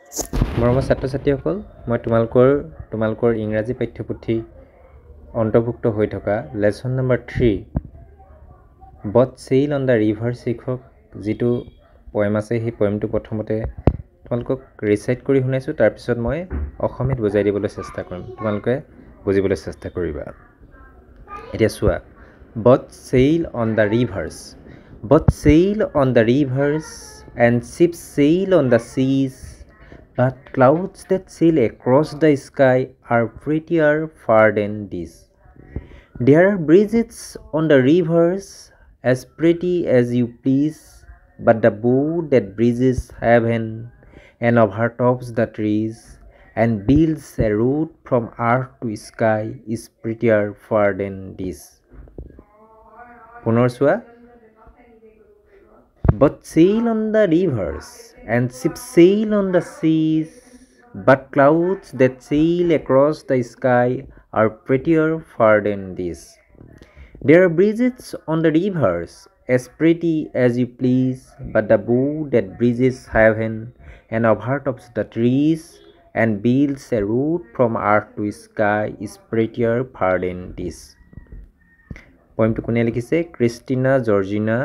মৰমৰ ছাত্ৰ-ছাত্ৰীসকল, মই তোমালোকৰ ইংৰাজী পাঠ্যপুথি অন্তৰ্ভুক্ত হৈ থকা লেসন নম্বৰ 3 বট চেইল অন দ্য ৰিভাৰ শীৰ্ষক যিটো পয়েম আছে সেই পয়েমটো প্ৰথমতে তোমালোকক ৰিচাইট কৰি শুনাইছোঁ। তাৰপিছত মই অসমীয়াত বুজাই দিবলৈ চেষ্টা কৰিম, তোমালোকে বুজিবলৈ চেষ্টা কৰিবা। এতিয়া চোৱা, বট চেইল অন দ্য ৰিভাৰ্ছ, বট sail on the reverse and ships sail on the seas, but clouds that sail across the sky are prettier far than these. There are bridges on the rivers as pretty as you please, but the boat that bridges heaven and overtops the trees and builds a road from earth to sky is prettier far than this. পুনৰ চোৱা, but sail on the rivers and ships sail on the seas, but clouds that sail across the sky are prettier far than this. There are bridges on the rivers as pretty as you please, but the boat that bridges heaven and overtops the trees and builds a road from earth to sky is prettier far than this. পয়েমটো কোনে লিখিছে? Christina Georgina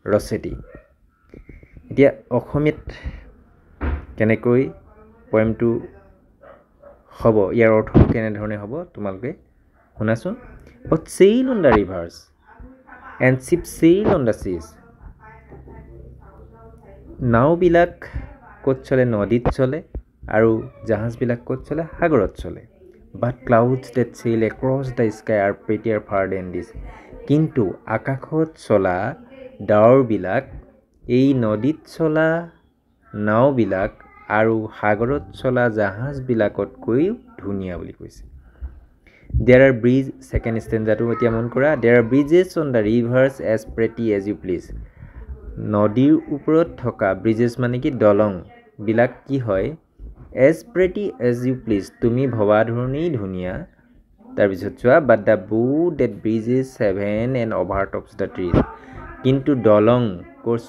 Rossetti. এতিয়া অসমীয়াত কেনেকৈ পয়েমটো হ'ব, ইয়াৰ অৰ্থটো কেনেধৰণে হ'ব তোমালোকে শুনাচোন। But sail on the rivers and ships sail on the seas. নাওবিলাক ক'ত চলে? নদীত চলে, আৰু জাহাজবিলাক ক'ত চলে? সাগৰত চলে। But clouds that sail across the sky are prettier far than this. কিন্তু আকাশত চলা ডাৱৰবিলাক এই নদীত চলা নাওবিলাক আৰু সাগৰত চলা জাহাজবিলাকতকৈও ধুনীয়া বুলি কৈছে। There are bridges, second stanzaটো এতিয়া মন কৰা। There are bridges on the rivers as pretty as you please. নদীৰ ওপৰত থকা ব্ৰিজেছ মানে কি? দলংবিলাক কি হয়? as pretty as you please, তুমি ভবা ধৰণেই ধুনীয়া। তাৰপিছত চোৱা, but the boat that bridges heaven and overtops the trees. কিন্তু দলং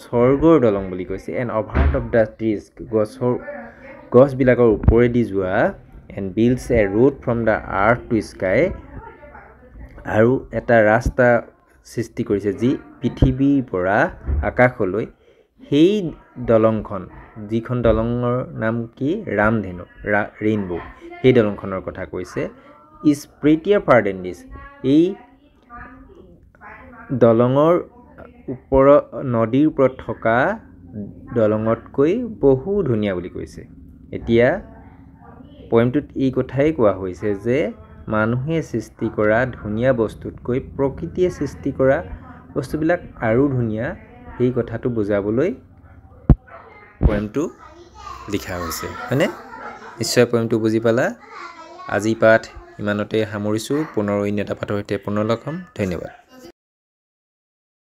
স্বৰ্গৰ দলং বুলি কৈছে, and overtop the trees, গছবিলাকৰ ওপৰেদি যোৱা, and builds a road from the earth to sky, আৰু এটা ৰাস্তা সৃষ্টি কৰিছে যি পৃথিৱীৰ পৰা আকাশলৈ। সেই দলংখন, যিখন দলঙৰ নাম কি? ৰামধেনু, ৰেইনবো, সেই দলংখনৰ কথা কৈছে। is prettier far than this. এই দলঙৰ ওপৰত, নদীৰ ওপৰত থকা দলঙতকৈ বহু ধুনীয়া বুলি কৈছে। এতিয়া পয়েমটোত এই কথাই কোৱা হৈছে যে মানুহে সৃষ্টি কৰা ধুনীয়া বস্তুতকৈ প্ৰকৃতিয়ে সৃষ্টি কৰা বস্তুবিলাক আৰু ধুনীয়া, সেই কথাটো বুজাবলৈ পয়েমটো লিখা হৈছে, হয়নে? নিশ্চয় পয়েমটো বুজি পালা। আজি পাঠ ইমানতে সামৰিছোঁ। পুনৰ অন্য এটা পাঠৰ সৈতে পুনৰ লগ হ'ম। ধন্যবাদ।